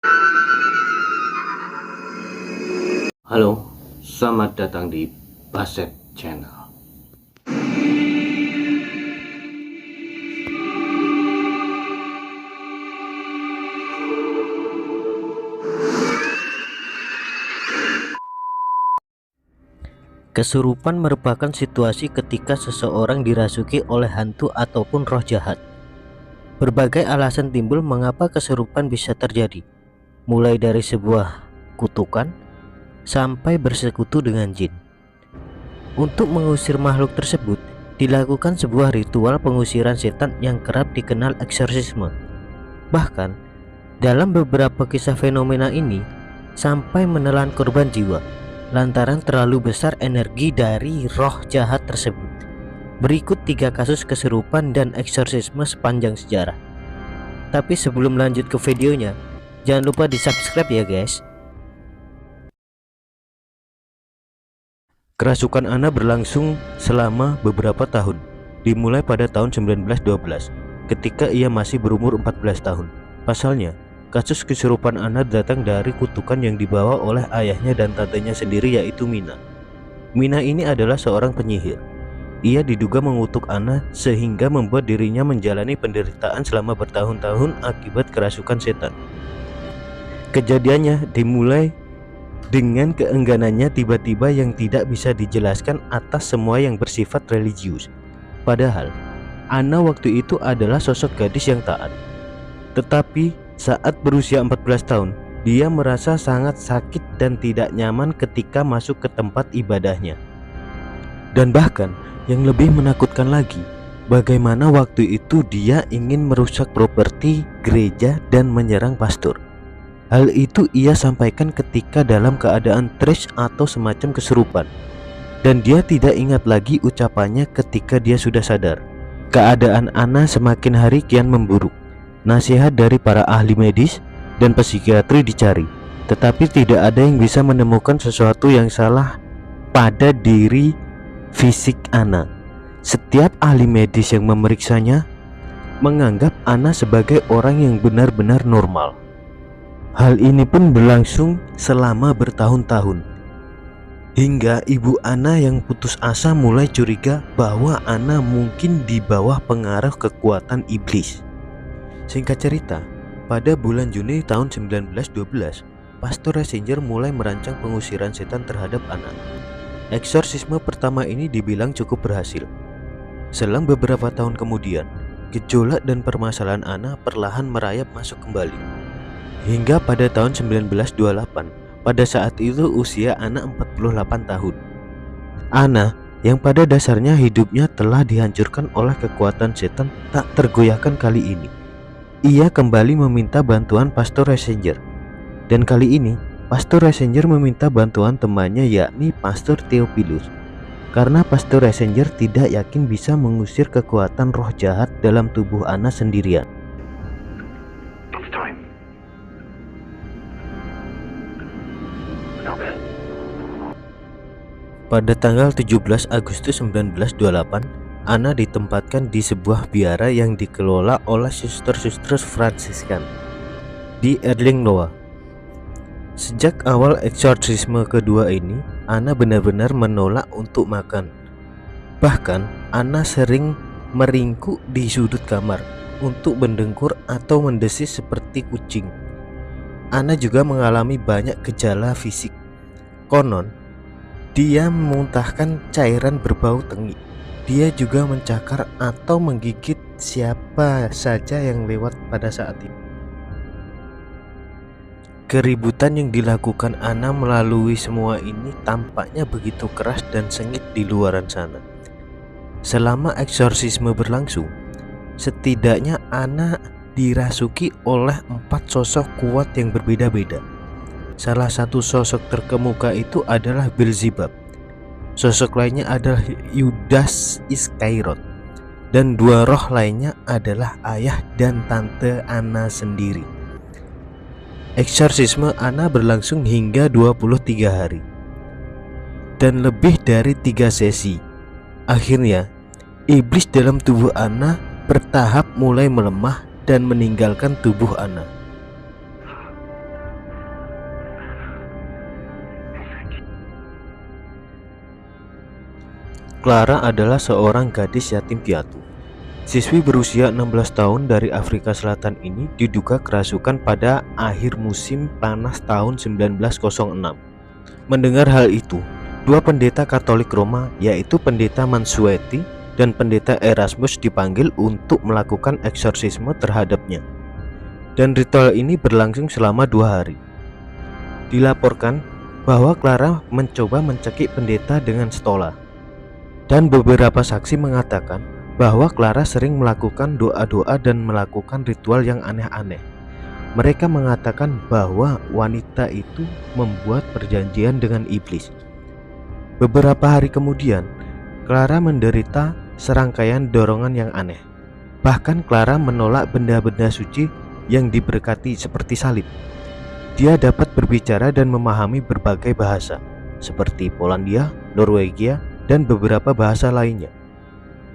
Halo, selamat datang di Baset Channel. Kesurupan merupakan situasi ketika seseorang dirasuki oleh hantu ataupun roh jahat. Berbagai alasan timbul mengapa kesurupan bisa terjadi, mulai dari sebuah kutukan sampai bersekutu dengan jin. Untuk mengusir makhluk tersebut, dilakukan sebuah ritual pengusiran setan yang kerap dikenal eksorsisme. Bahkan, dalam beberapa kisah fenomena ini sampai menelan korban jiwa lantaran terlalu besar energi dari roh jahat tersebut. Berikut 3 kasus kesurupan dan eksorsisme sepanjang sejarah. Tapi sebelum lanjut ke videonya, jangan lupa di subscribe ya guys. Kerasukan Anna berlangsung selama beberapa tahun, dimulai pada tahun 1912 ketika ia masih berumur 14 tahun. Pasalnya, kasus kesurupan Anna datang dari kutukan yang dibawa oleh ayahnya dan tantenya sendiri, yaitu Mina. Mina ini adalah seorang penyihir. Ia diduga mengutuk Anna sehingga membuat dirinya menjalani penderitaan selama bertahun-tahun akibat kerasukan setan. Kejadiannya dimulai dengan keengganannya tiba-tiba yang tidak bisa dijelaskan atas semua yang bersifat religius. Padahal Anna waktu itu adalah sosok gadis yang taat. Tetapi saat berusia 14 tahun, dia merasa sangat sakit dan tidak nyaman ketika masuk ke tempat ibadahnya. Dan bahkan yang lebih menakutkan lagi, bagaimana waktu itu dia ingin merusak properti gereja dan menyerang pastor. Hal itu ia sampaikan ketika dalam keadaan trash atau semacam kesurupan. Dan dia tidak ingat lagi ucapannya ketika dia sudah sadar. Keadaan Anna semakin hari kian memburuk. Nasihat dari para ahli medis dan psikiatri dicari, tetapi tidak ada yang bisa menemukan sesuatu yang salah pada diri fisik Anna. Setiap ahli medis yang memeriksanya menganggap Anna sebagai orang yang benar-benar normal. Hal ini pun berlangsung selama bertahun-tahun, hingga ibu Anna yang putus asa mulai curiga bahwa Anna mungkin di bawah pengaruh kekuatan iblis. Singkat cerita, pada bulan Juni tahun 1912, Pastor Ratzinger mulai merancang pengusiran setan terhadap Anna. Eksorsisme pertama ini dibilang cukup berhasil. Selang beberapa tahun kemudian, gejolak dan permasalahan Anna perlahan merayap masuk kembali. Hingga pada tahun 1928, pada saat itu usia Anna 48 tahun. Anna yang pada dasarnya hidupnya telah dihancurkan oleh kekuatan setan tak tergoyahkan kali ini. Ia kembali meminta bantuan Pastor Ratzinger. Dan kali ini Pastor Ratzinger meminta bantuan temannya, yakni Pastor Theophilus. Karena Pastor Ratzinger tidak yakin bisa mengusir kekuatan roh jahat dalam tubuh Anna sendirian. Pada tanggal 17 Agustus 1928, Anna ditempatkan di sebuah biara yang dikelola oleh suster-suster Fransiskan di Erlingroa. Sejak awal eksorsisme kedua ini, Anna benar-benar menolak untuk makan. Bahkan Anna sering meringkuk di sudut kamar untuk mendengkur atau mendesis seperti kucing. Anna juga mengalami banyak gejala fisik. Konon, dia memuntahkan cairan berbau tengik. Dia juga mencakar atau menggigit siapa saja yang lewat pada saat itu. Keributan yang dilakukan Anna melalui semua ini tampaknya begitu keras dan sengit di luaran sana. Selama eksorsisme berlangsung, setidaknya Anna dirasuki oleh 4 sosok kuat yang berbeda-beda. Salah satu sosok terkemuka itu adalah Beelzebub. Sosok lainnya adalah Yudas Iskariot, dan 2 roh lainnya adalah ayah dan tante Anna sendiri. Eksorsisme Anna berlangsung hingga 23 hari dan lebih dari 3 sesi. Akhirnya, iblis dalam tubuh Anna bertahap mulai melemah dan meninggalkan tubuh Anna. Clara adalah seorang gadis yatim piatu. Siswi berusia 16 tahun dari Afrika Selatan ini diduga kerasukan pada akhir musim panas tahun 1906. Mendengar hal itu, dua pendeta Katolik Roma, yaitu pendeta Mansueti dan pendeta Erasmus, dipanggil untuk melakukan eksorsisme terhadapnya. Dan ritual ini berlangsung selama 2 hari. Dilaporkan bahwa Clara mencoba mencekik pendeta dengan stola. Dan beberapa saksi mengatakan bahwa Clara sering melakukan doa-doa dan melakukan ritual yang aneh-aneh. Mereka mengatakan bahwa wanita itu membuat perjanjian dengan iblis. Beberapa hari kemudian, Clara menderita serangkaian dorongan yang aneh. Bahkan Clara menolak benda-benda suci yang diberkati seperti salib. Dia dapat berbicara dan memahami berbagai bahasa, seperti Polandia, Norwegia, dan beberapa bahasa lainnya.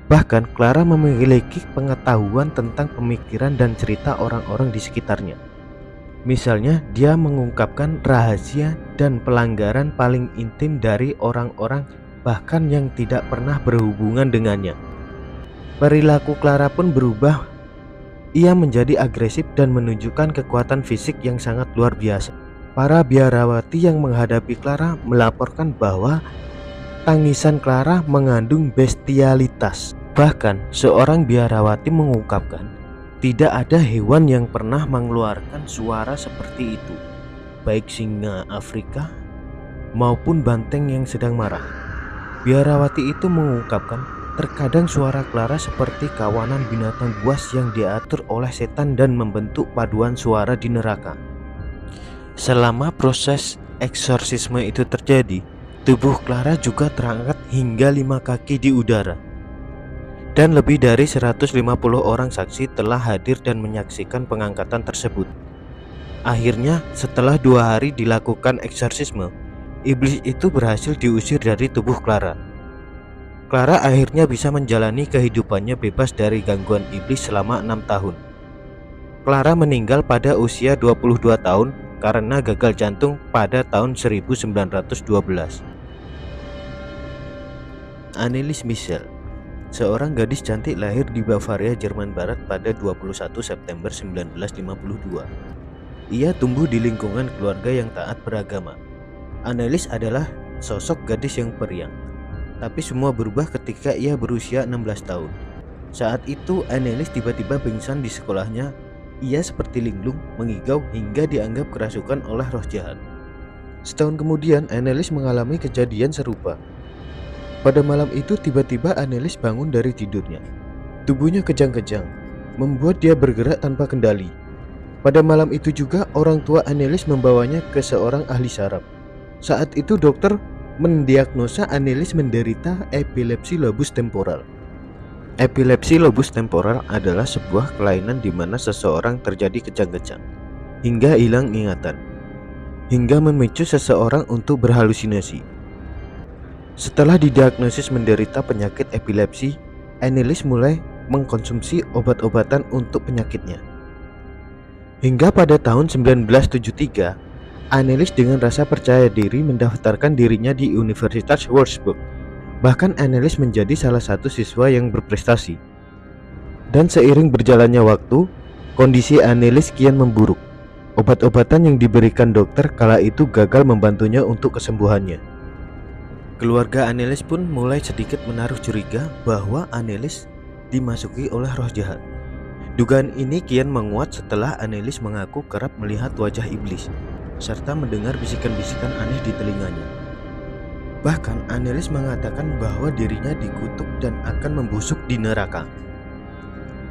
Bahkan Clara memiliki pengetahuan tentang pemikiran dan cerita orang-orang di sekitarnya. Misalnya, dia mengungkapkan rahasia dan pelanggaran paling intim dari orang-orang bahkan yang tidak pernah berhubungan dengannya. Perilaku Clara pun berubah. Ia menjadi agresif dan menunjukkan kekuatan fisik yang sangat luar biasa. Para biarawati yang menghadapi Clara melaporkan bahwa tangisan Clara mengandung bestialitas. Bahkan seorang biarawati mengungkapkan tidak ada hewan yang pernah mengeluarkan suara seperti itu, baik singa Afrika maupun banteng yang sedang marah. Biarawati itu mengungkapkan terkadang suara Clara seperti kawanan binatang buas yang diatur oleh setan dan membentuk paduan suara di neraka. Selama proses eksorsisme itu terjadi, tubuh Clara juga terangkat hingga 5 kaki di udara. Dan lebih dari 150 orang saksi telah hadir dan menyaksikan pengangkatan tersebut. Akhirnya, setelah 2 hari dilakukan eksorsisme, iblis itu berhasil diusir dari tubuh Clara. Clara akhirnya bisa menjalani kehidupannya bebas dari gangguan iblis selama 6 tahun. Clara meninggal pada usia 22 tahun karena gagal jantung pada tahun 1912. Annelies Michel, seorang gadis cantik lahir di Bavaria, Jerman Barat pada 21 September 1952. Ia tumbuh di lingkungan keluarga yang taat beragama. Annelies adalah sosok gadis yang periang. Tapi semua berubah ketika ia berusia 16 tahun. Saat itu Annelies tiba-tiba pingsan di sekolahnya. Ia seperti linglung, mengigau hingga dianggap kerasukan oleh roh jahat. Setahun kemudian Annelies mengalami kejadian serupa. Pada malam itu tiba-tiba Annelies bangun dari tidurnya. Tubuhnya kejang-kejang, membuat dia bergerak tanpa kendali. Pada malam itu juga orang tua Annelies membawanya ke seorang ahli saraf. Saat itu dokter mendiagnosa Annelies menderita epilepsi lobus temporal. Epilepsi lobus temporal adalah sebuah kelainan di mana seseorang terjadi kejang-kejang hingga hilang ingatan, hingga memicu seseorang untuk berhalusinasi. Setelah didiagnosis menderita penyakit epilepsi, Annelies mulai mengkonsumsi obat-obatan untuk penyakitnya. Hingga pada tahun 1973, Annelies dengan rasa percaya diri mendaftarkan dirinya di Universitas Würzburg. Bahkan Annelies menjadi salah satu siswa yang berprestasi. Dan seiring berjalannya waktu, kondisi Annelies kian memburuk. Obat-obatan yang diberikan dokter kala itu gagal membantunya untuk kesembuhannya. Keluarga Annelies pun mulai sedikit menaruh curiga bahwa Annelies dimasuki oleh roh jahat. Dugaan ini kian menguat setelah Annelies mengaku kerap melihat wajah iblis serta mendengar bisikan-bisikan aneh di telinganya. Bahkan Annelies mengatakan bahwa dirinya dikutuk dan akan membusuk di neraka.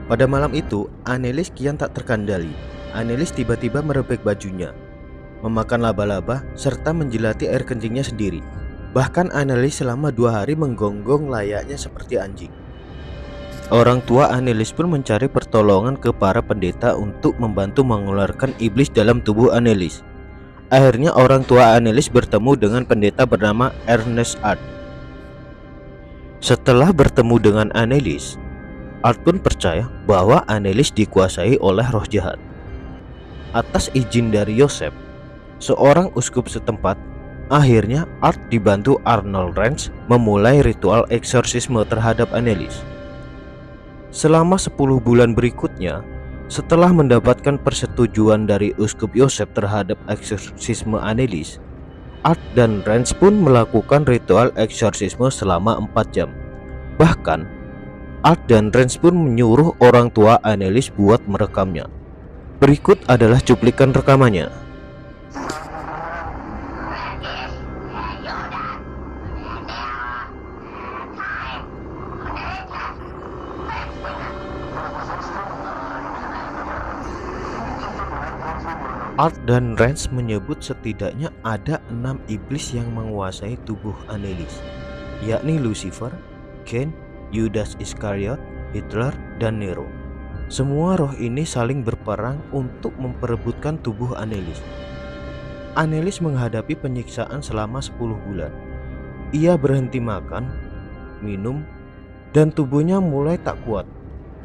Pada malam itu, Annelies kian tak terkendali. Annelies tiba-tiba merebek bajunya, memakan laba-laba, serta menjilati air kencingnya sendiri. Bahkan Annelies selama 2 hari menggonggong layaknya seperti anjing. Orang tua Annelies pun mencari pertolongan ke para pendeta untuk membantu mengeluarkan iblis dalam tubuh Annelies. Akhirnya orang tua Annelies bertemu dengan pendeta bernama Ernest Art. Setelah bertemu dengan Annelies, Art pun percaya bahwa Annelies dikuasai oleh roh jahat. Atas izin dari Yosef, seorang uskup setempat, Akhirnya Art dibantu Arnold Ranch memulai ritual eksorsisme terhadap Annelies. Selama 10 bulan berikutnya, setelah mendapatkan persetujuan dari Uskup Yosef terhadap eksorsisme Annelies, Art dan Ranch pun melakukan ritual eksorsisme selama 4 jam. Bahkan, Art dan Ranch pun menyuruh orang tua Annelies buat merekamnya. Berikut adalah cuplikan rekamannya. Art dan Ranch menyebut setidaknya ada 6 iblis yang menguasai tubuh Annelies, yakni Lucifer, Cain, Yudas Iskariot, Hitler, dan Nero. Semua roh ini saling berperang untuk memperebutkan tubuh Annelies. Annelies menghadapi penyiksaan selama 10 bulan. Ia berhenti makan, minum, dan tubuhnya mulai tak kuat.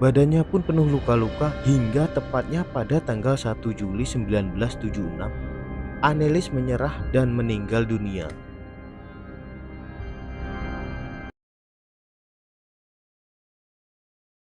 Badannya pun penuh luka-luka hingga tepatnya pada tanggal 1 Juli 1976, Annelies menyerah dan meninggal dunia.